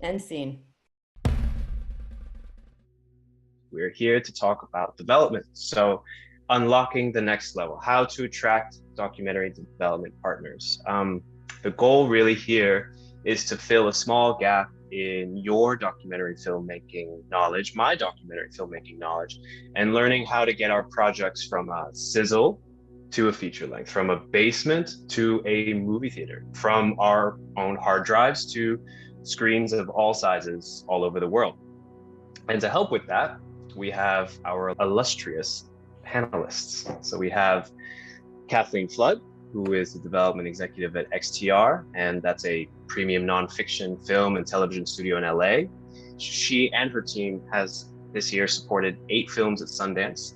And scene. We're here to talk about development. So, unlocking the next level, how to attract documentary development partners. The goal really here is to fill a small gap in your documentary filmmaking knowledge, my documentary filmmaking knowledge, and learning how to get our projects from a sizzle to a feature length, from a basement to a movie theater, from our own hard drives to screens of all sizes all over the world. And to help with that, we have our illustrious panelists. So we have Kathleen Flood, who is the development executive at XTR, and that's a premium nonfiction film and television studio in LA. She and her team has this year supported 8 films at Sundance.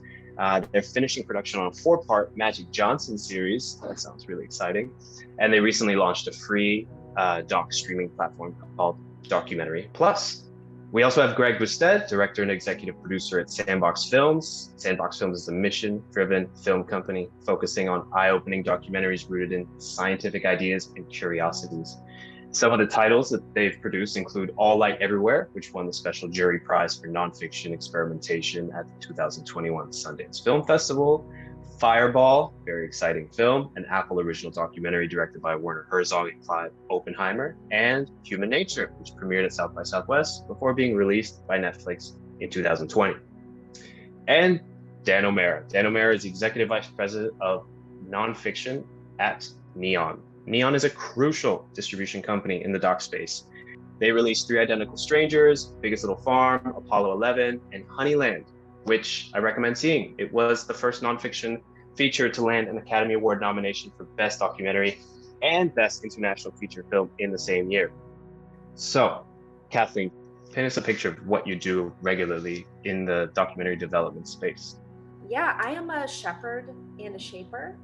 They're finishing production on a 4-part Magic Johnson series. That sounds really exciting. And they recently launched a free doc streaming platform called Documentary Plus. We also have Greg Busted, director and executive producer at Sandbox Films. Sandbox Films is a mission-driven film company focusing on eye-opening documentaries rooted in scientific ideas and curiosities. Some of the titles that they've produced include All Light Everywhere, which won the special jury prize for nonfiction experimentation at the 2021 Sundance Film Festival. Fireball, very exciting film, an Apple original documentary directed by Werner Herzog and Clive Oppenheimer, and Human Nature, which premiered at South by Southwest before being released by Netflix in 2020. And Dan O'Mara. Dan O'Mara is the Executive Vice President of Nonfiction at Neon. Neon is a crucial distribution company in the doc space. They released Three Identical Strangers, Biggest Little Farm, Apollo 11, and Honeyland, which I recommend seeing. It was the first nonfiction feature to land an Academy Award nomination for Best Documentary and Best International Feature Film in the same year. So, Kathleen, paint us a picture of what you do regularly in the documentary development space. Yeah, I am a shepherd and a shaper.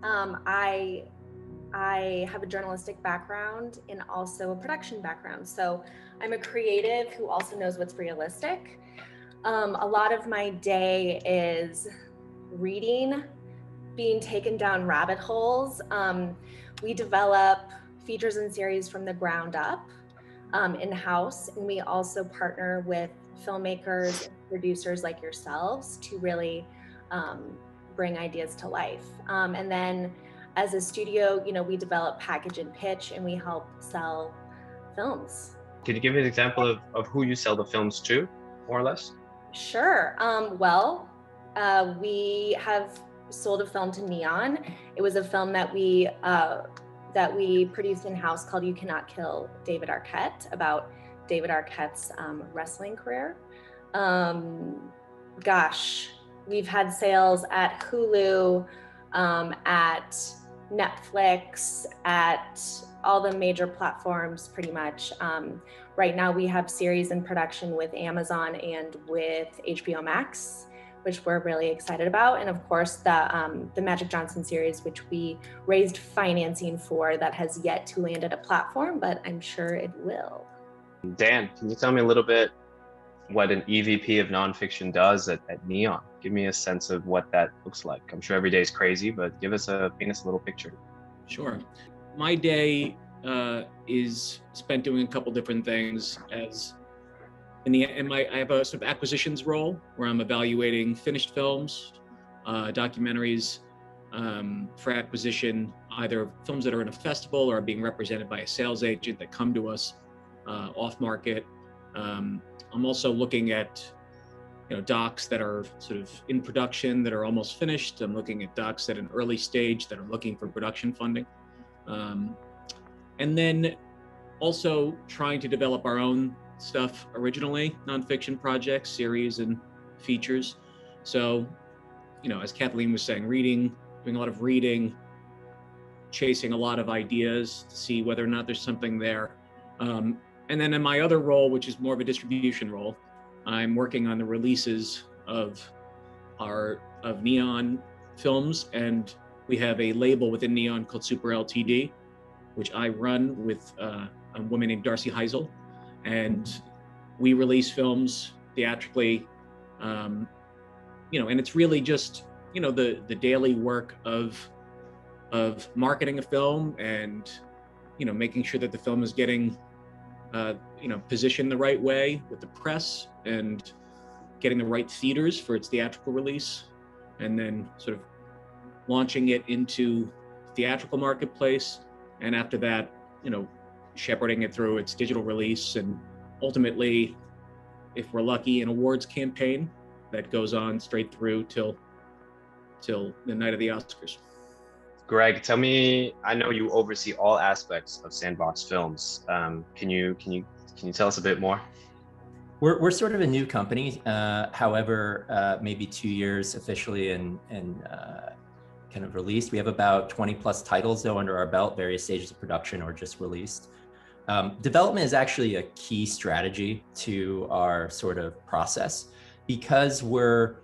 I have a journalistic background and also a production background. So I'm a creative who also knows what's realistic. A lot of my day is reading, being taken down rabbit holes. We develop features and series from the ground up in-house, and we also partner with filmmakers and producers like yourselves to really bring ideas to life. And then as a studio, we develop package and pitch, and we help sell films. Can you give me an example of who you sell the films to, more or less? Sure. We have sold a film to Neon. It was a film that we produced in-house called You Cannot Kill David Arquette, about David Arquette's wrestling career. We've had sales at Hulu, at Netflix, at all the major platforms pretty much. Right now we have series in production with Amazon and with HBO Max, which we're really excited about. And of course the Magic Johnson series, which we raised financing for, that has yet to land at a platform, but I'm sure it will. Dan, can you tell me a little bit what an EVP of nonfiction does at Neon? Give me a sense of what that looks like. I'm sure every day is crazy, but paint us a little picture. Sure. My day is spent doing a couple different things. I have a sort of acquisitions role where I'm evaluating finished films, documentaries for acquisition, either films that are in a festival or are being represented by a sales agent that come to us off market. I'm also looking at docs that are sort of in production that are almost finished. I'm looking at docs at an early stage that are looking for production funding. And then also trying to develop our own stuff originally, nonfiction projects, series, and features. So, as Kathleen was saying, doing a lot of reading, chasing a lot of ideas to see whether or not there's something there. And then in my other role, which is more of a distribution role, I'm working on the releases of Neon films, and we have a label within Neon called Super LTD, which I run with a woman named Darcy Heisel, and we release films theatrically, and it's really just the daily work of marketing a film and making sure that the film is getting positioned the right way with the press and getting the right theaters for its theatrical release, and then sort of launching it into theatrical marketplace. And after that, shepherding it through its digital release, and ultimately, if we're lucky, an awards campaign that goes on straight through till the night of the Oscars. Greg, tell me, I know you oversee all aspects of Sandbox Films. Can you tell us a bit more? We're sort of a new company. However, maybe 2 years officially and kind of released. We have about 20 plus titles though under our belt, various stages of production or just released. Development is actually a key strategy to our sort of process, because we're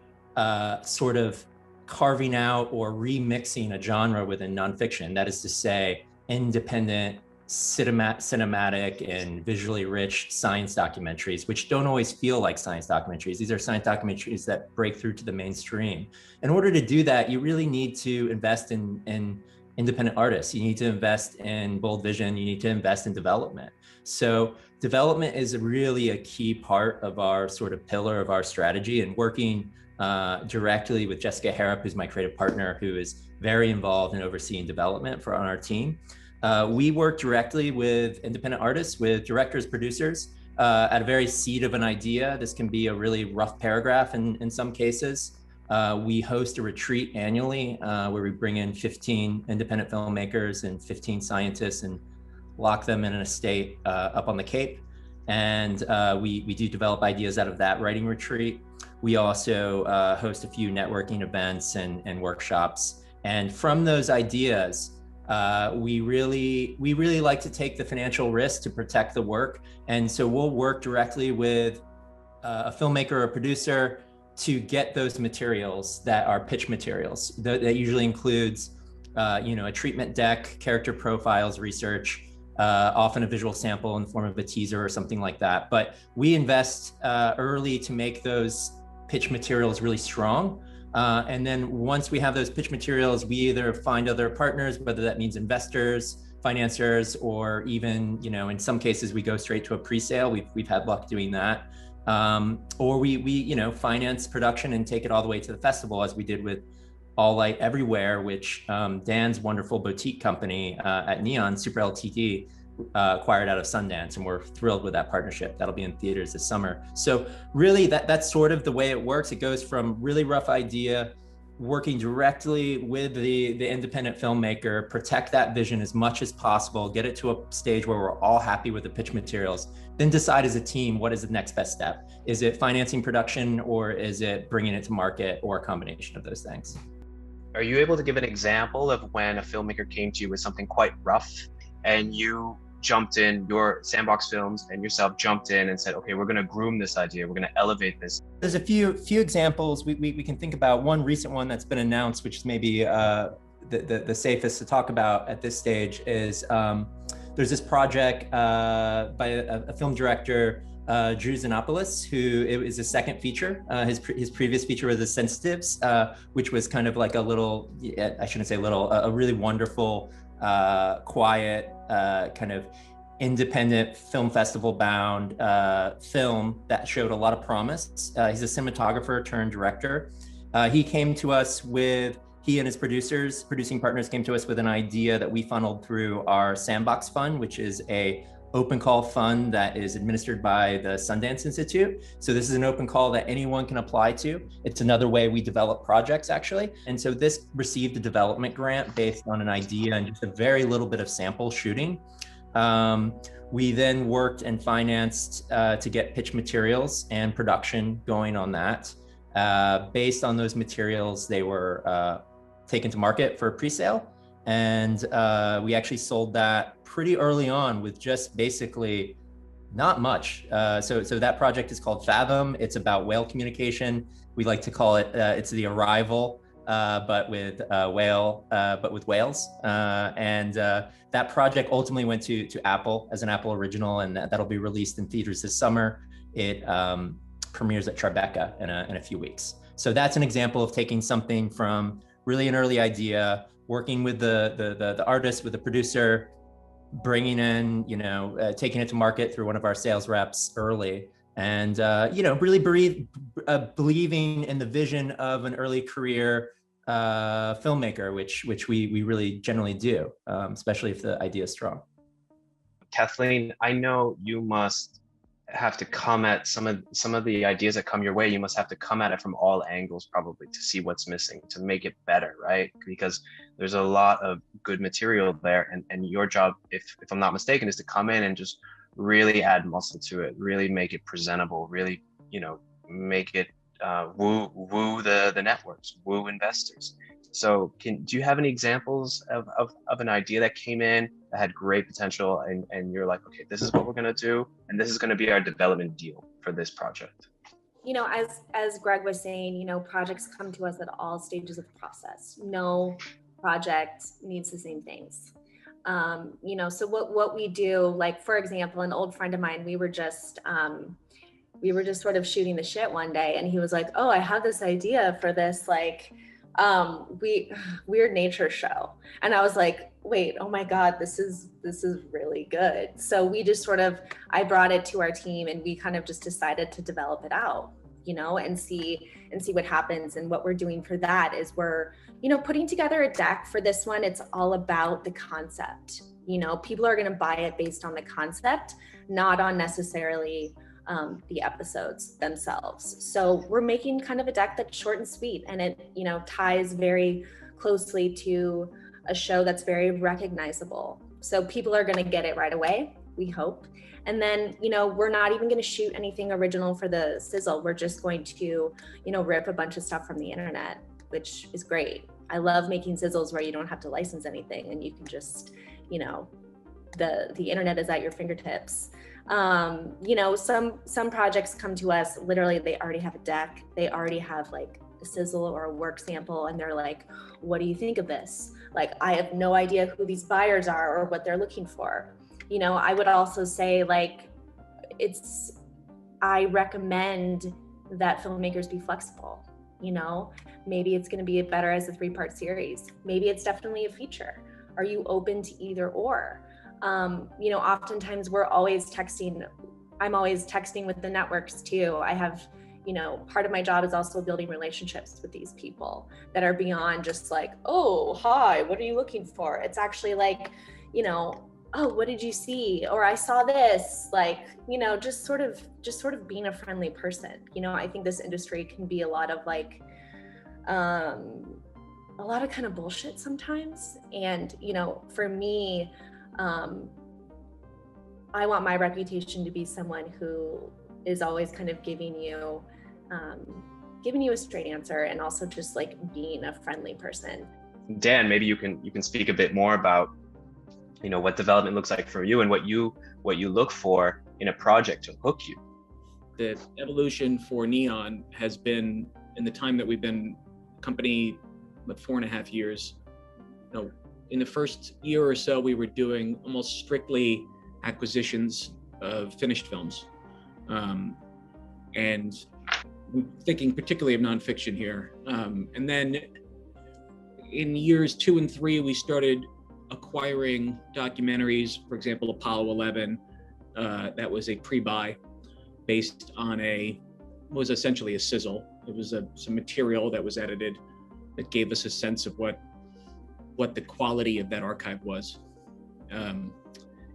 sort of carving out or remixing a genre within nonfiction. That is to say, independent, cinematic and visually rich science documentaries, which don't always feel like science documentaries. These are science documentaries that break through to the mainstream. In order to do that, you really need to invest in independent artists. You need to invest in bold vision. You need to invest in development. So development is really a key part of our sort of pillar of our strategy, and working directly with Jessica Harrop, who's my creative partner, who is very involved in overseeing development on our team. We work directly with independent artists, with directors, producers, at a very seed of an idea. This can be a really rough paragraph in some cases. We host a retreat annually where we bring in 15 independent filmmakers and 15 scientists and lock them in an estate up on the Cape. And we do develop ideas out of that writing retreat. We also host a few networking events and workshops. And from those ideas, we really like to take the financial risk to protect the work. And so we'll work directly with a filmmaker or a producer to get those materials that are pitch materials. That usually includes, a treatment deck, character profiles, research, often a visual sample in the form of a teaser or something like that. But we invest early to make those pitch materials really strong. And then once we have those pitch materials, we either find other partners, whether that means investors, financiers, or even, in some cases we go straight to a pre-sale. We've had luck doing that. Or we finance production and take it all the way to the festival, as we did with All Light Everywhere, which Dan's wonderful boutique company at Neon, Super LTD, acquired out of Sundance, and we're thrilled with that partnership. That'll be in theaters this summer. So really that's sort of the way it works. It goes from really rough idea, working directly with the independent filmmaker, protect that vision as much as possible, get it to a stage where we're all happy with the pitch materials, then decide as a team, what is the next best step? Is it financing production, or is it bringing it to market, or a combination of those things? Are you able to give an example of when a filmmaker came to you with something quite rough and you jumped in, your Sandbox Films and yourself jumped in and said, okay, we're going to groom this idea, we're going to elevate this? There's a few examples we can think about. One recent one that's been announced, which is maybe the safest to talk about at this stage, is there's this project by a film director, Drew Xenopoulos, who it was his second feature. His previous feature was The Sensitives, which was kind of like a little, I shouldn't say little, a really wonderful, quiet, kind of independent film festival bound film that showed a lot of promise. He's a cinematographer turned director. He and his producing partners came to us with an idea that we funneled through our Sandbox Fund, which is a open call fund that is administered by the Sundance Institute. So this is an open call that anyone can apply to. It's another way we develop projects, actually. And so this received a development grant based on an idea and just a very little bit of sample shooting. We then worked and financed to get pitch materials and production going on that. Based on those materials, they were taken to market for a pre-sale. And we actually sold that pretty early on with just basically not much. So that project is called Fathom. It's about whale communication. We like to call it, it's The Arrival, but with whales. And that project ultimately went to Apple as an Apple original, and that'll be released in theaters this summer. It premieres at Tribeca in a few weeks. So that's an example of taking something from really an early idea, working with the artist, with the producer, bringing in, taking it to market through one of our sales reps early, and really believing in the vision of an early career filmmaker, which we really generally do, especially if the idea is strong. Kathleen, I know you must have to come at some of the ideas that come your way. You must have to come at it from all angles, probably, to see what's missing, to make it better, right? Because there's a lot of good material there, and your job, if I'm not mistaken, is to come in and just really add muscle to it, really make it presentable, really, make it woo the networks, woo investors. So do you have any examples of an idea that came in that had great potential, and you're like, okay, this is what we're going to do, and this is going to be our development deal for this project? As Greg was saying, projects come to us at all stages of the process. No project needs the same things. So what we do, like, for example, an old friend of mine, we were just sort of shooting the shit one day, and he was like, oh, I have this idea for this, like, weird nature show. And I was like, wait, oh my God, this is really good. So we just I brought it to our team, and we kind of just decided to develop it out, and see what happens. And what we're doing for that is we're, putting together a deck for this one. It's all about the concept. People are going to buy it based on the concept, not on necessarily the episodes themselves. So we're making kind of a deck that's short and sweet, and it, ties very closely to a show that's very recognizable. So people are going to get it right away, we hope. And then, we're not even going to shoot anything original for the sizzle. We're just going to, rip a bunch of stuff from the internet, which is great. I love making sizzles where you don't have to license anything, and you can just, the internet is at your fingertips. Some projects come to us, literally, they already have a deck. They already have like a sizzle or a work sample, and they're like, what do you think of this? Like, I have no idea who these buyers are or what they're looking for. I would also say, like, I recommend that filmmakers be flexible. Maybe it's going to be better as a 3-part series. Maybe it's definitely a feature. Are you open to either or? Oftentimes I'm always texting with the networks too. I have, part of my job is also building relationships with these people that are beyond just like, oh, hi, what are you looking for? It's actually like, oh, what did you see? Or I saw this, like, just sort of being a friendly person. I think this industry can be a lot of like, a lot of kind of bullshit sometimes. And, for me, I want my reputation to be someone who is always kind of giving you a straight answer, and also just like being a friendly person. Dan, maybe you can speak a bit more about, what development looks like for you, and what you look for in a project to hook you. The evolution for Neon has been, in the time that we've been a company, about 4.5 years. In the first year or so, we were doing almost strictly acquisitions of finished films. And thinking particularly of nonfiction here. And then in years 2 and 3, we started acquiring documentaries. For example, Apollo 11, that was a pre-buy based on was essentially a sizzle. It was some material that was edited that gave us a sense of what the quality of that archive was,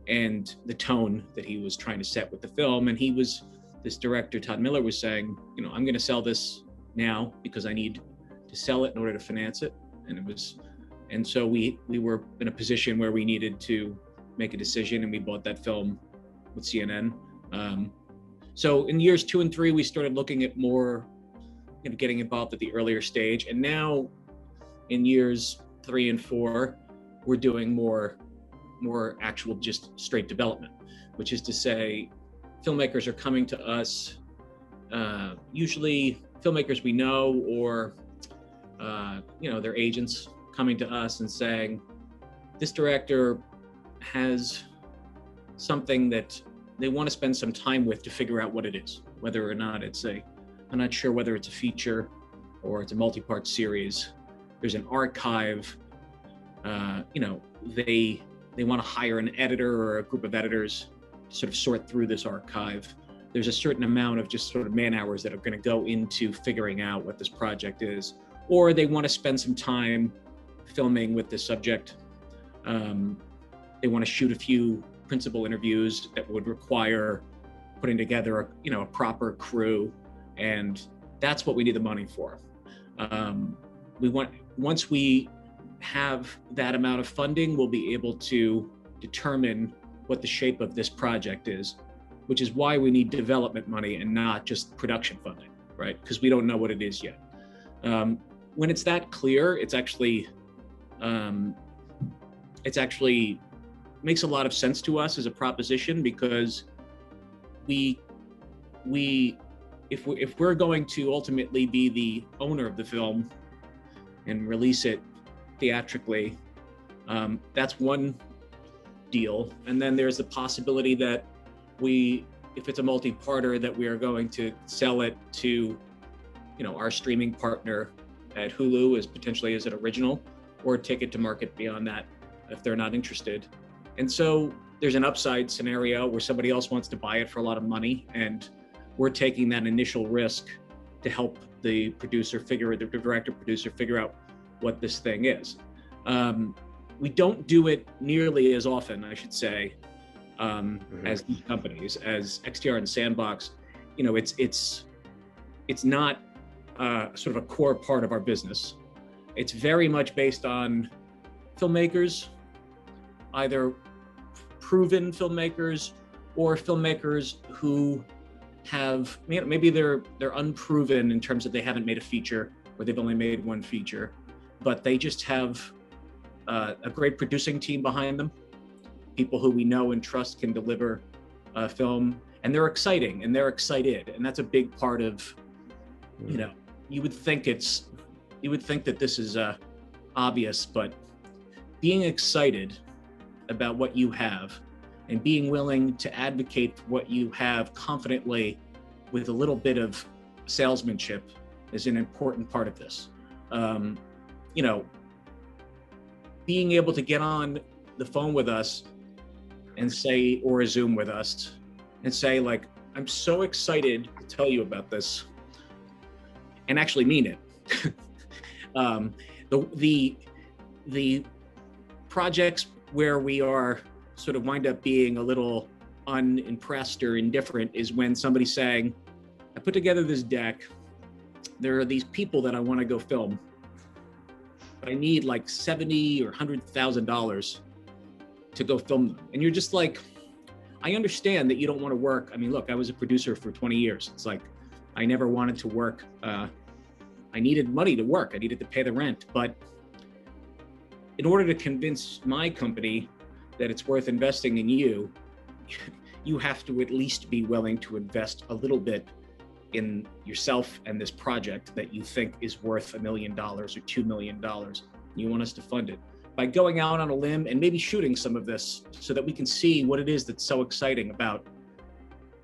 and the tone that he was trying to set with the film. And this director, Todd Miller, was saying, I'm going to sell this now because I need to sell it in order to finance it. And so we were in a position where we needed to make a decision, and we bought that film with CNN. So in years 2 and 3, we started looking at more, getting involved at the earlier stage. And now in years 3 and 4, we're doing more actual, just straight development, which is to say, filmmakers are coming to us, usually filmmakers we know, or their agents coming to us and saying, this director has something that they want to spend some time with to figure out what it is, whether or not I'm not sure whether it's a feature or it's a multi-part series. There's an archive, they they want to hire an editor or a group of editors to sort of sort through this archive. There's a certain amount of just sort of man hours that are going to go into figuring out what this project is, or they want to spend some time filming with this subject. They want to shoot a few principal interviews that would require putting together a proper crew, and that's what we need the money for. Once we have that amount of funding, we'll be able to determine what the shape of this project is, which is why we need development money and not just production funding, right? Because we don't know what it is yet. When it's that clear, it's actually makes a lot of sense to us as a proposition, because if we're going to ultimately be the owner of the film and release it theatrically, that's one deal. And then there's the possibility that if it's a multi-parter, that we are going to sell it to, our streaming partner at Hulu potentially as an original, or take it to market beyond that if they're not interested. And so there's an upside scenario where somebody else wants to buy it for a lot of money, and we're taking that initial risk to help the director producer figure out what this thing is. We don't do it nearly as often, I should say, as these companies, as XTR and Sandbox. It's not sort of a core part of our business. It's very much based on filmmakers, either proven filmmakers or filmmakers who have, maybe they're unproven in terms of they haven't made a feature, or they've only made one feature, but they just have a great producing team behind them, people who we know and trust can deliver a film, and they're exciting and they're excited. And that's a big part of, you would think that this is obvious, but being excited about what you have and being willing to advocate for what you have confidently with a little bit of salesmanship is an important part of this. Being able to get on the phone with us and say, or a Zoom with us and say, like, I'm so excited to tell you about this, and actually mean it. The projects where we are sort of wind up being a little unimpressed or indifferent is when somebody's saying, I put together this deck, there are these people that I want to go film, but I need like $70,000 or $100,000 to go film them. And you're just like, I understand that you don't want to work. I mean, look, I was a producer for 20 years. It's like, I never wanted to work. I needed money to work. I needed to pay the rent. But in order to convince my company that it's worth investing in you, you have to at least be willing to invest a little bit in yourself and this project that you think is worth $1 million or $2 million. You want us to fund it by going out on a limb and maybe shooting some of this so that we can see what it is that's so exciting about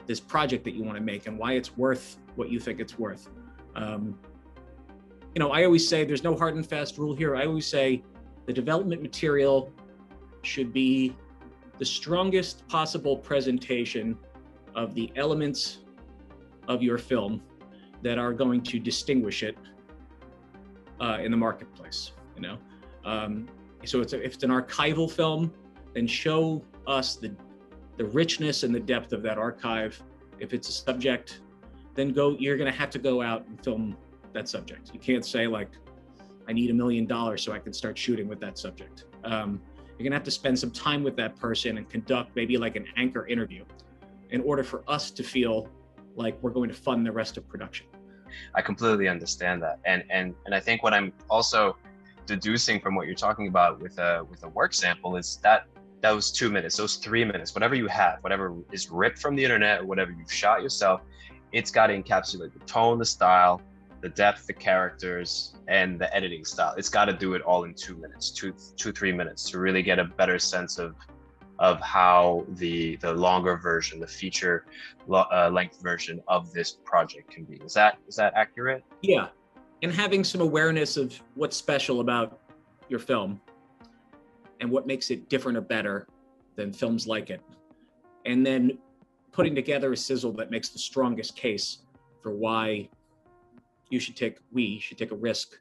this project that you want to make and why it's worth what you think it's worth. I always say there's no hard and fast rule here. I always say the development material should be the strongest possible presentation of the elements of your film that are going to distinguish it in the marketplace. So if it's an archival film, then show us the richness and the depth of that archive. If it's a subject, then you're going to have to go out and film that subject. You can't say, like, I need $1 million so I can start shooting with that subject. You're going to have to spend some time with that person and conduct maybe like an anchor interview in order for us to feel like we're going to fund the rest of production. I completely understand that. And I think what I'm also deducing from what you're talking about with a work sample is that those 2 minutes, those 3 minutes, whatever you have, whatever is ripped from the internet or whatever you've shot yourself, it's got to encapsulate the tone, the style, the depth, the characters, and the editing style. It's got to do it all in 2 minutes, 3 minutes, to really get a better sense of how the longer version, the feature length version of this project can be. Is that accurate? Yeah, and having some awareness of what's special about your film. and what makes it different or better than films like it. And then putting together a sizzle that makes the strongest case for why we should take a risk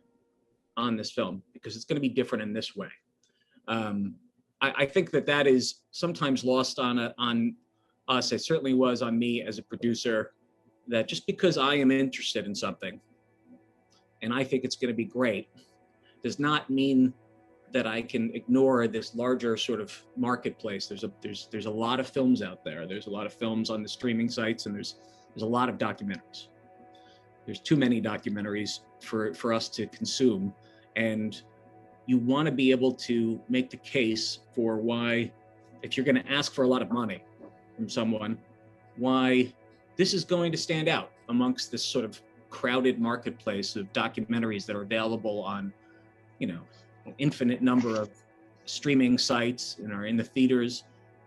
on this film, because it's going to be different in this way. I think that is sometimes lost on us. It certainly was on me as a producer, that just because I am interested in something and I think it's going to be great does not mean that I can ignore this larger sort of marketplace. There's a lot of films out there. There's a lot of films on the streaming sites, and there's a lot of documentaries. There's too many documentaries for us to consume, and you want to be able to make the case for why, if you're going to ask for a lot of money from someone, why this is going to stand out amongst this sort of crowded marketplace of documentaries that are available on, an infinite number of streaming sites and are in the theaters,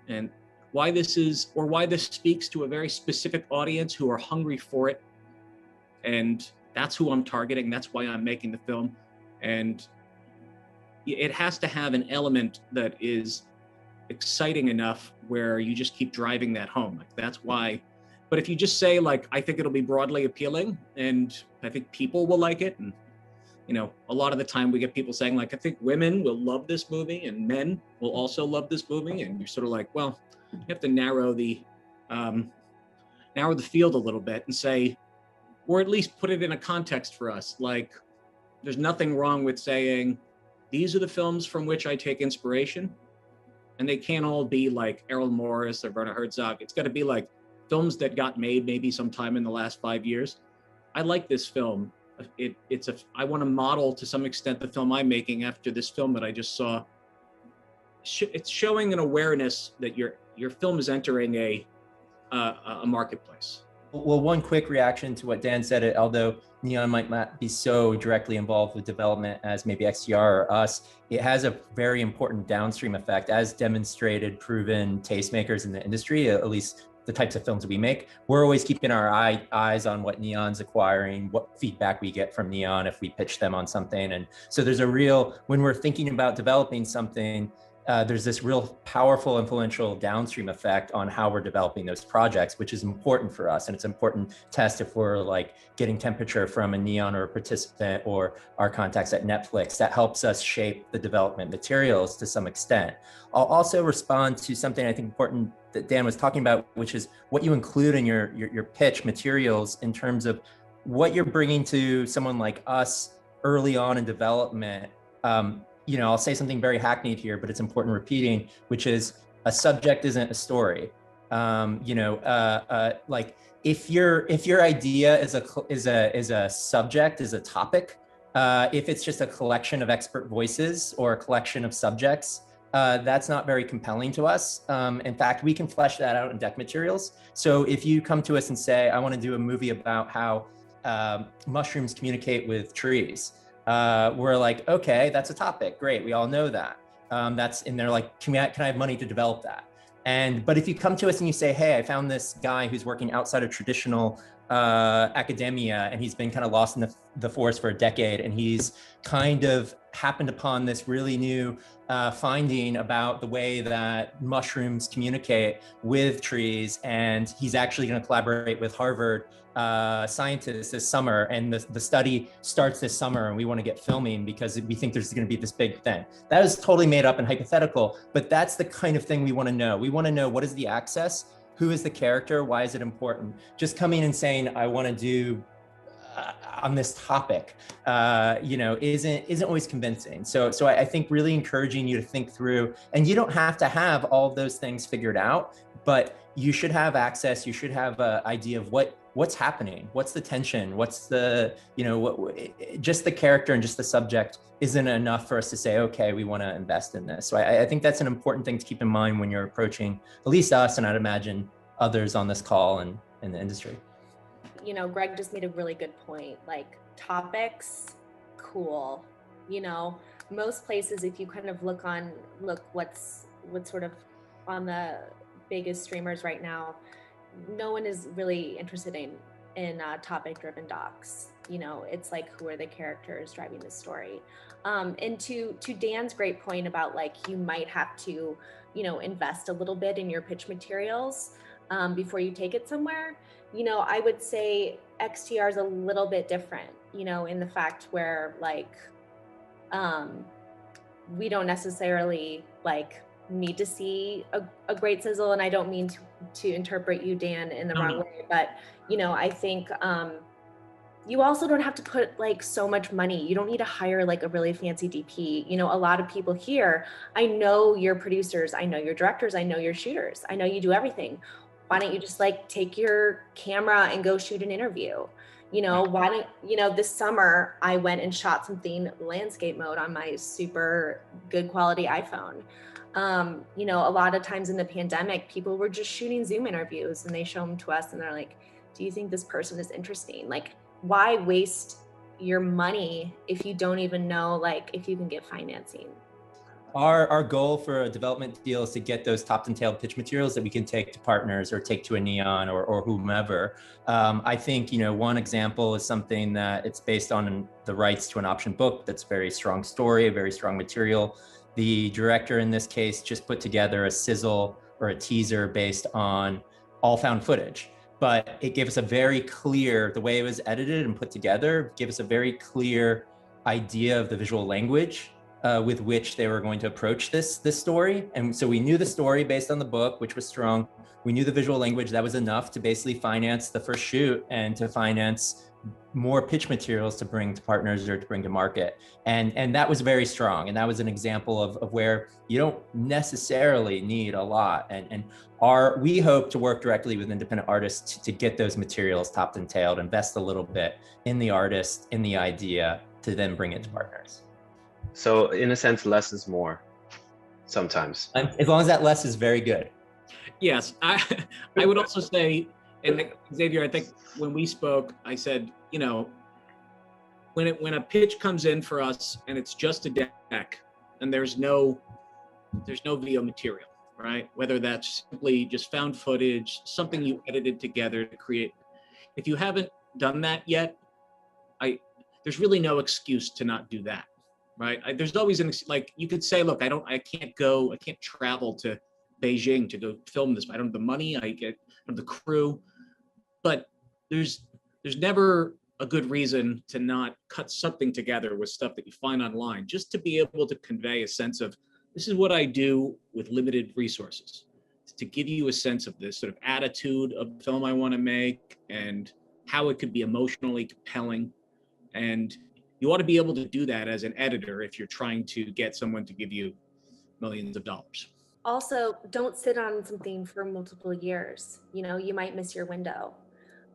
and why this speaks to a very specific audience who are hungry for it. And that's who I'm targeting. That's why I'm making the film. And it has to have an element that is exciting enough where you just keep driving that home. Like, that's why. But if you just say, like, I think it'll be broadly appealing and I think people will like it, and a lot of the time we get people saying, like, I think women will love this movie and men will also love this movie, and you're sort of like, well, you have to narrow the field a little bit and say, or at least put it in a context for us. Like, there's nothing wrong with saying, these are the films from which I take inspiration, and they can't all be like Errol Morris or Werner Herzog. It's got to be like films that got made maybe sometime in the last 5 years. I like this film. I want to model to some extent the film I'm making after this film that I just saw. It's showing an awareness that your film is entering a marketplace. Well, one quick reaction to what Dan said, although Neon might not be so directly involved with development as maybe XTR or us, it has a very important downstream effect, as demonstrated, proven tastemakers in the industry, at least the types of films we make. We're always keeping our eyes on what Neon's acquiring, what feedback we get from Neon if we pitch them on something. And so there's when we're thinking about developing something, there's this real powerful, influential downstream effect on how we're developing those projects, which is important for us. And it's an important test if we're like getting temperature from a Neon or a participant or our contacts at Netflix. That helps us shape the development materials to some extent. I'll also respond to something I think important that Dan was talking about, which is what you include in your pitch materials in terms of what you're bringing to someone like us early on in development. I'll say something very hackneyed here, but it's important repeating, which is a subject isn't a story. Like if your idea is a subject, is a topic, if it's just a collection of expert voices or a collection of subjects, that's not very compelling to us. In fact, we can flesh that out in deck materials. So if you come to us and say, I want to do a movie about how mushrooms communicate with trees, we're like, okay, that's a topic. Great. We all know that. And they're like, can I have money to develop that? But if you come to us and you say, hey, I found this guy who's working outside of traditional academia, and he's been kind of lost in the forest for a decade, and he's kind of happened upon this really new finding about the way that mushrooms communicate with trees, and he's actually going to collaborate with Harvard scientists this summer, and the study starts this summer, and we want to get filming because we think there's going to be this big thing. That is totally made up and hypothetical, but that's the kind of thing we want to know. We want to know, what is the access? Who is the character? Why is it important? Just coming and saying, I want to do on this topic, isn't always convincing. So I think really encouraging you to think through, and you don't have to have all of those things figured out, but you should have access. You should have an idea of what's happening, what's the tension, what's the, just the character and just the subject isn't enough for us to say, okay, we want to invest in this. So I think that's an important thing to keep in mind when you're approaching at least us, and I'd imagine others on this call and in the industry. Greg just made a really good point. Like, topics, cool. Most places, if you kind of look what's sort of on the biggest streamers right now, no one is really interested in topic-driven docs. You know, it's like, who are the characters driving the story? And to Dan's great point about like, you might have to, you know, invest a little bit in your pitch materials before you take it somewhere. You know, I would say XTR is a little bit different, you know, in the fact where like, we don't necessarily like need to see a great sizzle. And I don't mean to interpret you, Dan, in the wrong way, but, you know, I think you also don't have to put like so much money. You don't need to hire like a really fancy DP. You know, a lot of people here, I know your producers, I know your directors, I know your shooters, I know you do everything. Why don't you just like take your camera and go shoot an interview? You know, why don't, you know, this summer I went and shot something landscape mode on my super good quality iPhone. You know, a lot of times in the pandemic, people were just shooting Zoom interviews and they show them to us and they're like, do you think this person is interesting? Like, why waste your money if you don't even know, like, if you can get financing? Our goal for a development deal is to get those top and tailed pitch materials that we can take to partners or take to a Neon or whomever. I think, you know, one example is something that it's based on the rights to an option book that's very strong story, a very strong material. The director in this case just put together a sizzle or a teaser based on all found footage. But it gave us a very clear, the way it was edited and put together, gave us a very clear idea of the visual language with which they were going to approach this story. And so we knew the story based on the book, which was strong. We knew the visual language. That was enough to basically finance the first shoot and to finance more pitch materials to bring to partners or to bring to market. And that was very strong. And that was an example of where you don't necessarily need a lot. And we hope to work directly with independent artists to get those materials topped and tailed, invest a little bit in the artist, in the idea, to then bring it to partners. So in a sense, less is more sometimes. As long as that less is very good. Yes, I would also say, and Xavier, I think when we spoke, I said, you know, when a pitch comes in for us and it's just a deck and there's no video material, right? Whether that's simply just found footage, something you edited together to create. If you haven't done that yet, there's really no excuse to not do that. Right? There's always like, you could say, look, I can't travel to Beijing to go film this. I don't have the money, I don't have the crew, but there's never a good reason to not cut something together with stuff that you find online, just to be able to convey a sense of, this is what I do with limited resources, to give you a sense of this sort of attitude of the film I want to make and how it could be emotionally compelling. And you ought to be able to do that as an editor if you're trying to get someone to give you millions of dollars. Also, don't sit on something for multiple years. You know, you might miss your window.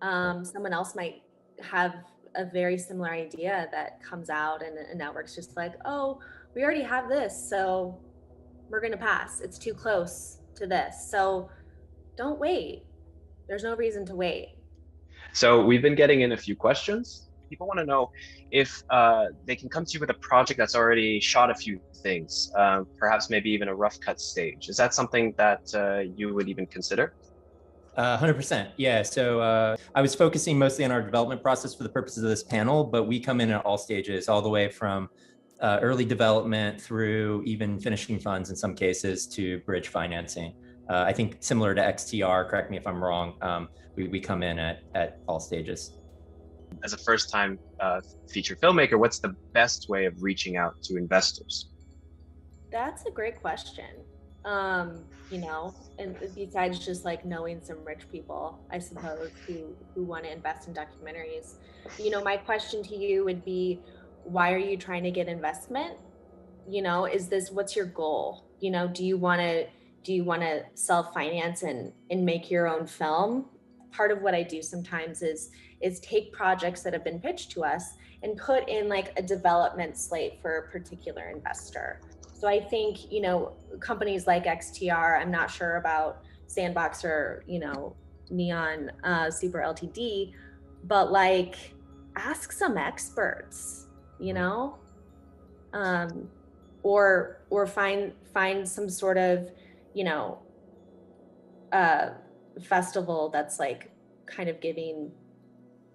Someone else might have a very similar idea that comes out and a network's just like, oh, we already have this, so we're going to pass. It's too close to this. So don't wait. There's no reason to wait. So we've been getting in a few questions. People want to know if they can come to you with a project that's already shot a few things, perhaps maybe even a rough cut stage. Is that something that you would even consider? 100%. Yeah. So I was focusing mostly on our development process for the purposes of this panel, but we come in at all stages, all the way from early development through even finishing funds in some cases to bridge financing. I think similar to XTR, correct me if I'm wrong, we come in at all stages. As a first-time feature filmmaker, what's the best way of reaching out to investors? That's a great question. You know, and besides just like knowing some rich people, I suppose, who want to invest in documentaries, you know, my question to you would be, why are you trying to get investment? You know, what's your goal? You know, do you want to self-finance and make your own film? Part of what I do sometimes is take projects that have been pitched to us and put in like a development slate for a particular investor. So I think, you know, companies like XTR, I'm not sure about Sandbox or, you know, Neon Super LTD, but like ask some experts, you know, or find some sort of, you know, festival that's like kind of giving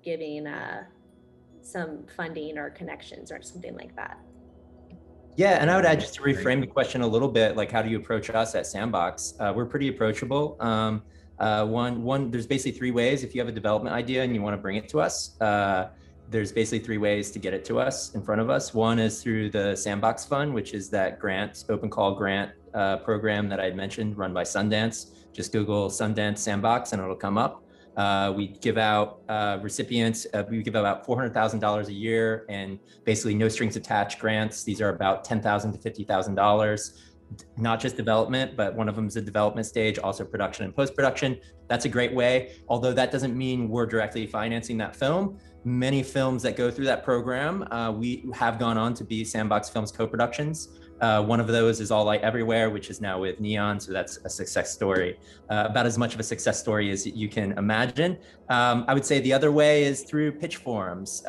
giving some funding or connections or something like that. Yeah, and I would add, just to reframe the question a little bit, like how do you approach us at Sandbox? We're pretty approachable. There's basically three ways. If you have a development idea and you want to bring it to us, there's basically three ways to get it to us in front of us. One is through the Sandbox Fund, which is that grant, open call grant program that I had mentioned, run by Sundance. Just Google Sundance Sandbox and it'll come up. We give out recipients, we give about $400,000 a year and basically no strings attached grants. These are about $10,000 to $50,000, not just development, but one of them is a development stage, also production and post-production. That's a great way, although that doesn't mean we're directly financing that film. Many films that go through that program, we have gone on to be Sandbox Films co-productions. One of those is All Light Everywhere, which is now with Neon. So that's a success story, about as much of a success story as you can imagine. I would say the other way is through pitch forums.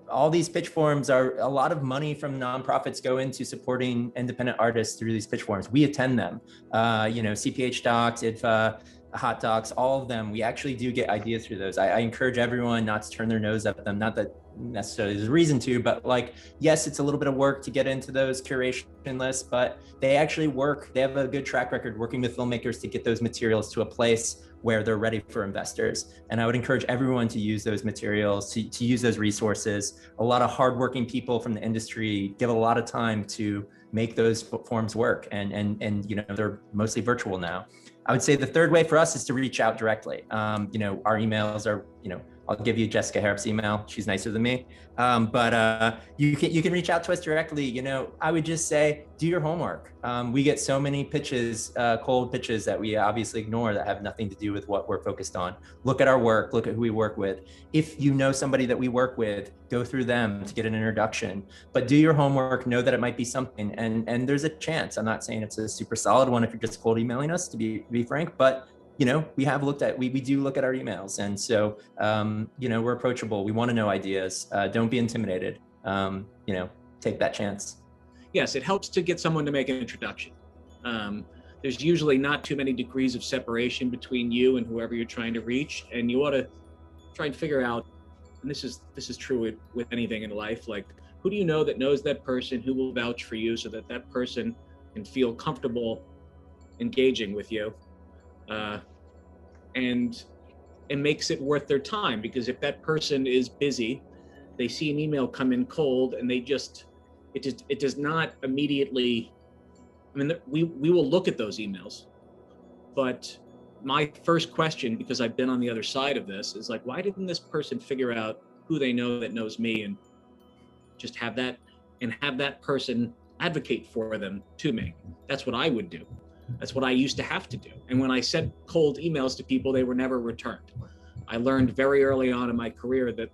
All these pitch forums are a lot of money from nonprofits go into supporting independent artists through these pitch forums. We attend them, CPH Docs, IDFA, Hot Docs, all of them. We actually do get ideas through those. I encourage everyone not to turn their nose up at them. Not that necessarily there's a reason to, but like, yes, it's a little bit of work to get into those curation lists, but they actually work. They have a good track record working with filmmakers to get those materials to a place where they're ready for investors. And I would encourage everyone to use those materials, to use those resources. A lot of hardworking people from the industry give a lot of time to make those forms work. And they're mostly virtual now. I would say the third way for us is to reach out directly. Our emails are, I'll give you Jessica Harrop's email. She's nicer than me. But you can reach out to us directly. I would just say, do your homework. We get so many pitches, cold pitches that we obviously ignore that have nothing to do with what we're focused on. Look at our work, look at who we work with. If you know somebody that we work with, go through them to get an introduction, but do your homework, know that it might be something, and there's a chance. I'm not saying it's a super solid one if you're just cold emailing us, to be frank, but we have looked at, we do look at our emails. And so, we're approachable. We want to know ideas. Don't be intimidated. Take that chance. Yes, it helps to get someone to make an introduction. There's usually not too many degrees of separation between you and whoever you're trying to reach. And you ought to try and figure out, and this is true with anything in life, like, who do you know that knows that person, who will vouch for you so that that person can feel comfortable engaging with you. And it makes it worth their time, because if that person is busy, they see an email come in cold and it does not immediately, we will look at those emails, but my first question, because I've been on the other side of this, is like, why didn't this person figure out who they know that knows me and just have that person advocate for them to me? That's what I would do. That's what I used to have to do. And when I sent cold emails to people, they were never returned. I learned very early on in my career that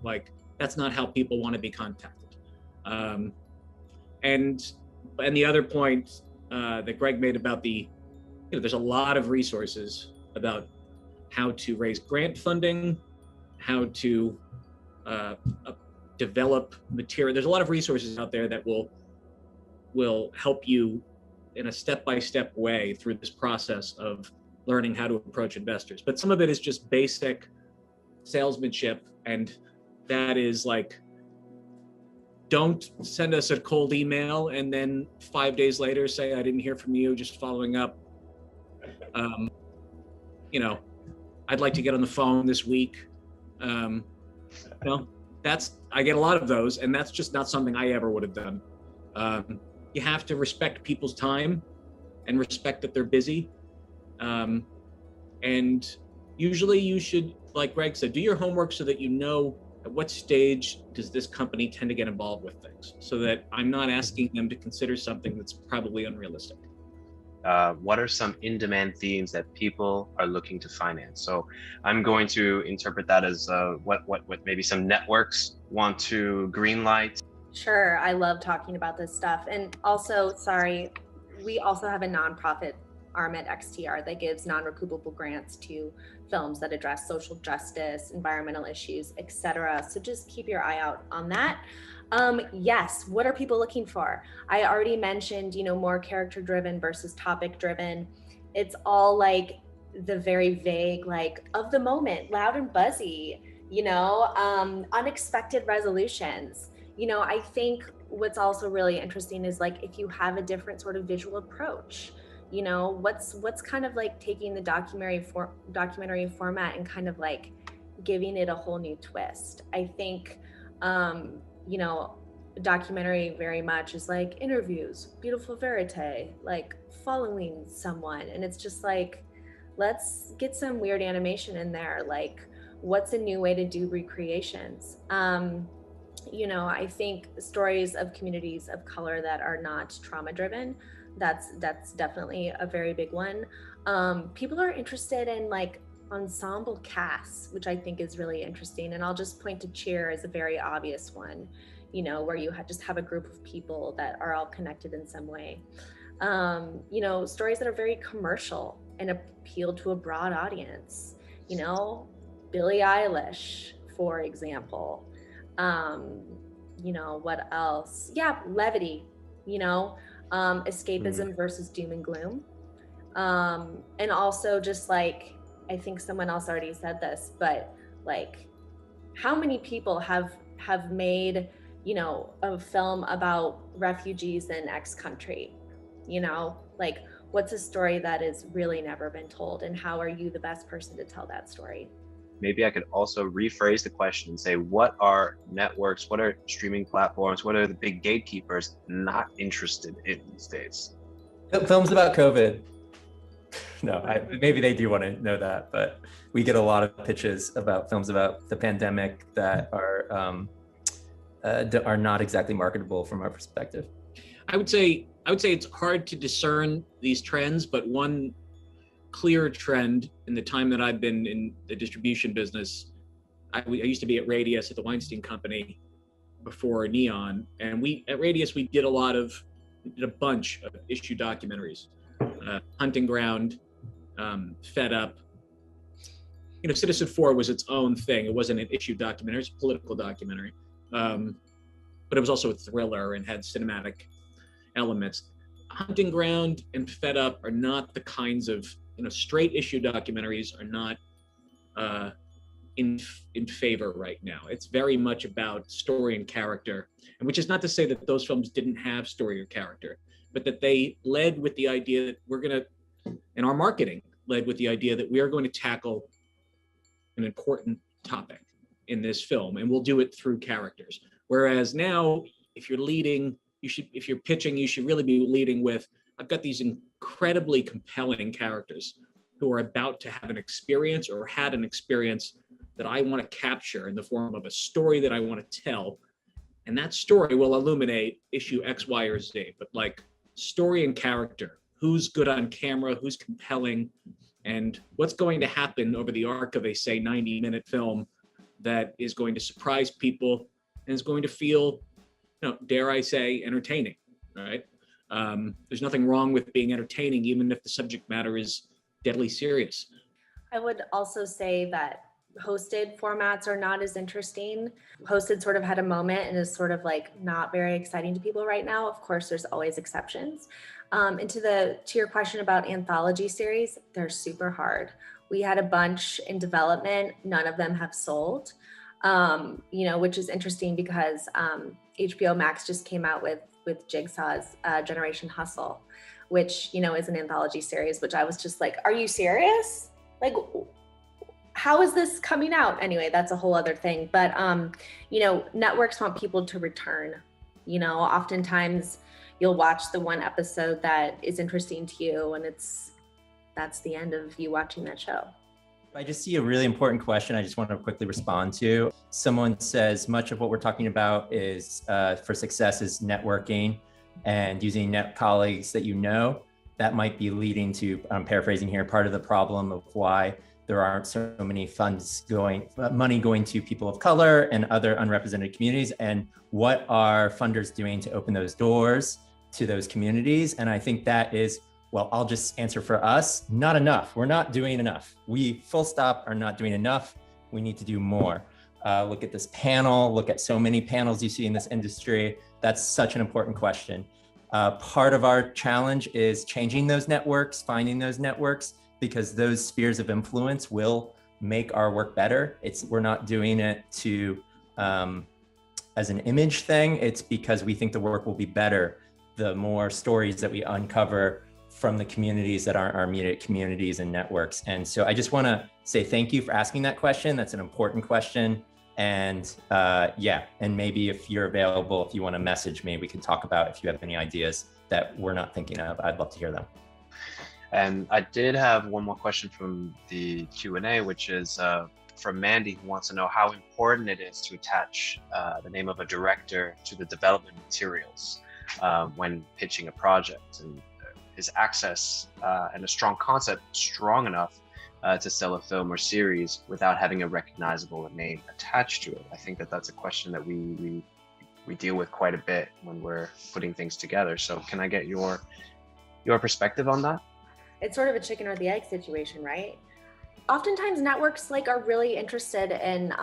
that's not how people want to be contacted. And the other point that Greg made about there's a lot of resources about how to raise grant funding, how to develop material. There's a lot of resources out there that will help you in a step-by-step way through this process of learning how to approach investors. But some of it is just basic salesmanship, and that is like, don't send us a cold email and then 5 days later say, I didn't hear from you, just following up. I'd like to get on the phone this week. I get a lot of those, and that's just not something I ever would have done. You have to respect people's time and respect that they're busy. And usually you should, like Greg said, do your homework so that you know at what stage does this company tend to get involved with things, so that I'm not asking them to consider something that's probably unrealistic. What are some in-demand themes that people are looking to finance? So I'm going to interpret that as what maybe some networks want to greenlight. Sure, I love talking about this stuff. And also, we also have a nonprofit arm at XTR that gives non-recoupable grants to films that address social justice, environmental issues, etc. So just keep your eye out on that. Yes, what are people looking for? I already mentioned, more character-driven versus topic-driven. It's all like the very vague, like of the moment, loud and buzzy, unexpected resolutions. I think what's also really interesting is like if you have a different sort of visual approach, what's kind of like taking the documentary format and kind of like giving it a whole new twist. I think documentary very much is like interviews, beautiful verite, like following someone, and it's just like, let's get some weird animation in there. Like, what's a new way to do recreations? I think stories of communities of color that are not trauma driven, that's definitely a very big one. People are interested in like ensemble casts, which I think is really interesting. And I'll just point to Cheer as a very obvious one, where you just have a group of people that are all connected in some way. Stories that are very commercial and appeal to a broad audience, Billie Eilish, for example. What else? Yeah, levity, escapism versus doom and gloom. And also just like, I think someone else already said this, but like, how many people have made, a film about refugees in X country? Like, what's a story that has really never been told, and how are you the best person to tell that story? Maybe I could also rephrase the question and say, what are networks, what are streaming platforms, what are the big gatekeepers not interested in these days? Films about COVID. No, maybe they do want to know that, but we get a lot of pitches about films about the pandemic that are not exactly marketable from our perspective. I would say it's hard to discern these trends, but one clear trend in the time that I've been in the distribution business, I used to be at Radius at the Weinstein Company before Neon, and at Radius we did a bunch of issue documentaries, Hunting Ground, Fed Up. Citizen 4 was its own thing. It wasn't an issue documentary; it's a political documentary, but it was also a thriller and had cinematic elements. Hunting Ground and Fed Up are not the kinds of straight issue documentaries are not in favor right now. It's very much about story and character, and which is not to say that those films didn't have story or character, but that they led with the idea that and our marketing led with the idea that we are going to tackle an important topic in this film, and we'll do it through characters. Whereas now, if you're leading, if you're pitching, you should really be leading with, I've got these incredibly compelling characters who are about to have an experience or had an experience that I want to capture in the form of a story that I want to tell. And that story will illuminate issue X, Y, or Z, but like story and character, who's good on camera, who's compelling, and what's going to happen over the arc of a, say, 90-minute film that is going to surprise people and is going to feel, dare I say, entertaining, right? There's nothing wrong with being entertaining, even if the subject matter is deadly serious. I would also say that hosted formats are not as interesting. Hosted sort of had a moment and is sort of like not very exciting to people right now. Of course, there's always exceptions. And to your question about anthology series, they're super hard. We had a bunch in development, none of them have sold, which is interesting because HBO Max just came out with Jigsaw's Generation Hustle, which, is an anthology series, which I was just like, are you serious? Like, how is this coming out? Anyway, that's a whole other thing. But, networks want people to return. Oftentimes you'll watch the one episode that is interesting to you, and that's the end of you watching that show. I just see a really important question I just want to quickly respond to. Someone says much of what we're talking about is for success is networking and using net colleagues that that might be leading to, I'm paraphrasing here, part of the problem of why there aren't so many money going to people of color and other unrepresented communities, and what are funders doing to open those doors to those communities. And I think that is, well, I'll just answer for us, not enough. We're not doing enough. We full stop are not doing enough. We need to do more. Look at this panel, look at so many panels you see in this industry. That's such an important question. Part of our challenge is changing those networks, finding those networks, because those spheres of influence will make our work better. We're not doing it to as an image thing. It's because we think the work will be better the more stories that we uncover from the communities that aren't our immediate communities and networks. And so I just want to say thank you for asking that question. That's an important question. And yeah, and maybe if you're available, if you want to message me, we can talk about if you have any ideas that we're not thinking of. I'd love to hear them. And I did have one more question from the Q&A, which is from Mandy, who wants to know how important it is to attach the name of a director to the development materials when pitching a project, and is access and a strong concept strong enough to sell a film or series without having a recognizable name attached to it. I think that that's a question that we deal with quite a bit when we're putting things together. So can I get your perspective on that? It's sort of a chicken or the egg situation, right? Oftentimes networks are really interested in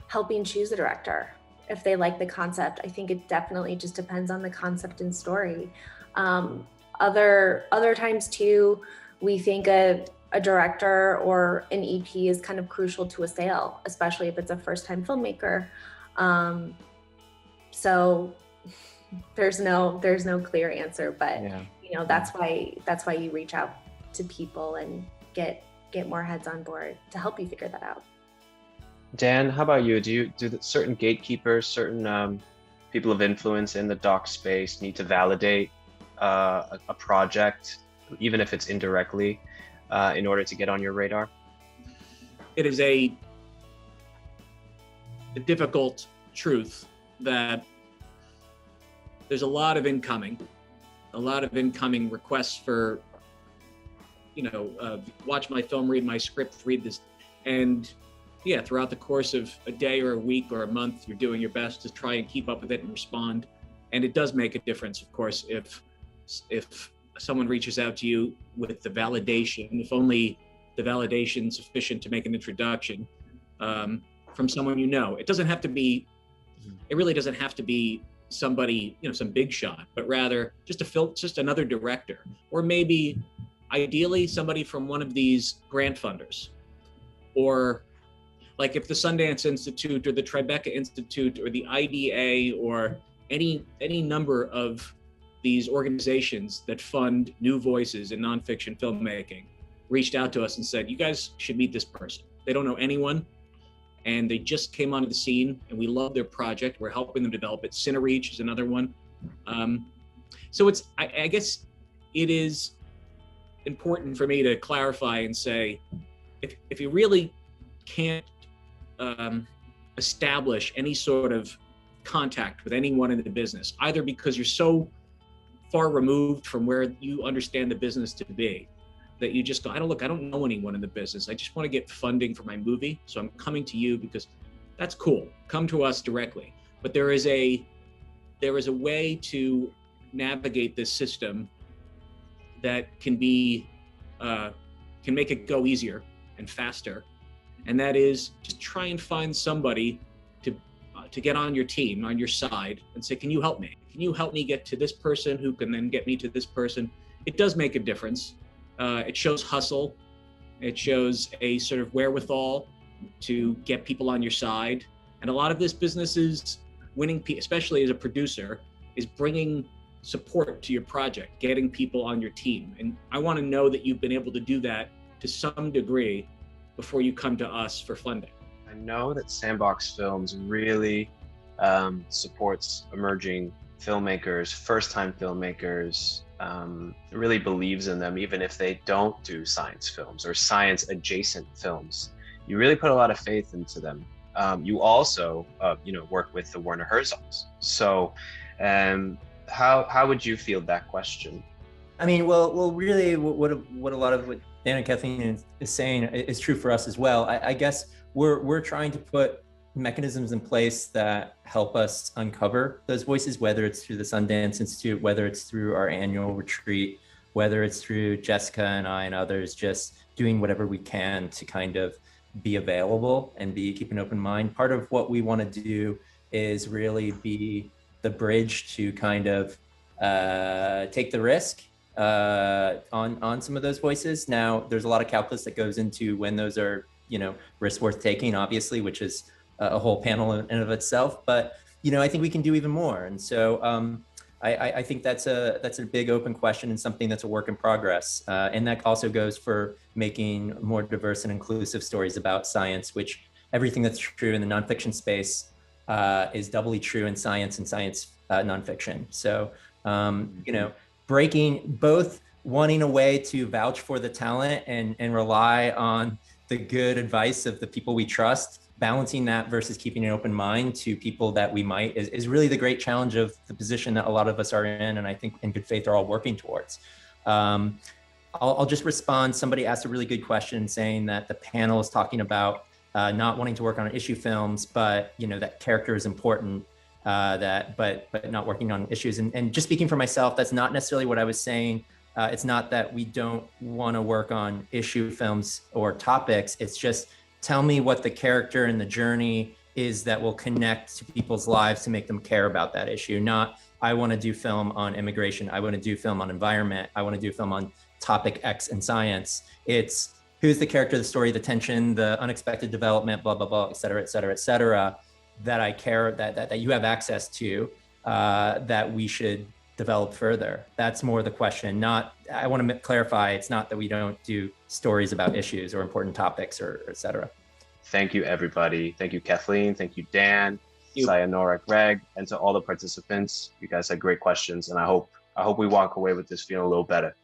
helping choose a director if they like the concept. I think it definitely just depends on the concept and story. Other times too, we think a director or an EP is kind of crucial to a sale, especially if it's a first-time filmmaker. So there's no clear answer, but Yeah. that's why you reach out to people and get more heads on board to help you figure that out. Dan, how about you? Do certain gatekeepers, certain people of influence in the doc space need to validate a project, even if it's indirectly, in order to get on your radar? It is a difficult truth that there's a lot of incoming requests for, watch my film, read my script, read this. And yeah, throughout the course of a day or a week or a month, you're doing your best to try and keep up with it and respond. And it does make a difference, of course, if someone reaches out to you with the validation, if only the validation sufficient to make an introduction from someone it doesn't have to be, it really doesn't have to be somebody, some big shot, but rather just another director, or maybe ideally somebody from one of these grant funders, or like if the Sundance Institute or the Tribeca Institute or the IDA or any number of these organizations that fund new voices in nonfiction filmmaking reached out to us and said, you guys should meet this person. They don't know anyone, and they just came onto the scene, and we love their project. We're helping them develop it. Cinereach is another one. So I guess it is important for me to clarify and say, if you really can't establish any sort of contact with anyone in the business, either because you're so far removed from where you understand the business to be, that you just go, I don't know anyone in the business. I just want to get funding for my movie. So I'm coming to you because that's cool. Come to us directly. But there is a way to navigate this system that can make it go easier and faster. And that is just try and find somebody to get on your team, on your side, and say, can you help me? Can you help me get to this person who can then get me to this person? It does make a difference. It shows hustle. It shows a sort of wherewithal to get people on your side. And a lot of this business is winning, especially as a producer, is bringing support to your project, getting people on your team. And I want to know that you've been able to do that to some degree before you come to us for funding. I know that Sandbox Films really supports emerging filmmakers, first-time filmmakers, really believes in them, even if they don't do science films or science-adjacent films. You really put a lot of faith into them. You also, work with the Werner Herzogs. So, how would you field that question? I mean, well, really, what a lot of what Dan and Kathleen is saying is true for us as well. I guess we're trying to put mechanisms in place that help us uncover those voices, whether it's through the Sundance Institute, whether it's through our annual retreat, whether it's through Jessica and I and others, just doing whatever we can to kind of be available and keep an open mind. Part of what we want to do is really be the bridge to kind of take the risk on some of those voices. Now, there's a lot of calculus that goes into when those are risk worth taking, obviously, which is a whole panel in and of itself. But, I think we can do even more. And so I think that's a big open question and something that's a work in progress. And that also goes for making more diverse and inclusive stories about science, which everything that's true in the nonfiction space is doubly true in science and science nonfiction. So, breaking both wanting a way to vouch for the talent and rely on the good advice of the people we trust, balancing that versus keeping an open mind to people that we might is really the great challenge of the position that a lot of us are in, and I think in good faith are all working towards. I'll just respond. Somebody asked a really good question saying that the panel is talking about not wanting to work on issue films, but that character is important, but not working on issues. And just speaking for myself, that's not necessarily what I was saying. It's not that we don't want to work on issue films or topics. It's just tell me what the character and the journey is that will connect to people's lives to make them care about that issue. Not, I want to do film on immigration. I want to do film on environment. I want to do film on topic X in science. It's who's the character, the story, the tension, the unexpected development, blah, blah, blah, et cetera, et cetera, et cetera, that I care, that you have access to, that we should develop further. That's more the question. Not, I want to clarify, it's not that we don't do stories about issues or important topics or et cetera. Thank you, everybody. Thank you, Kathleen. Thank you, Dan, Sayonara, Greg, and to all the participants. You guys had great questions, and I hope we walk away with this feeling a little better.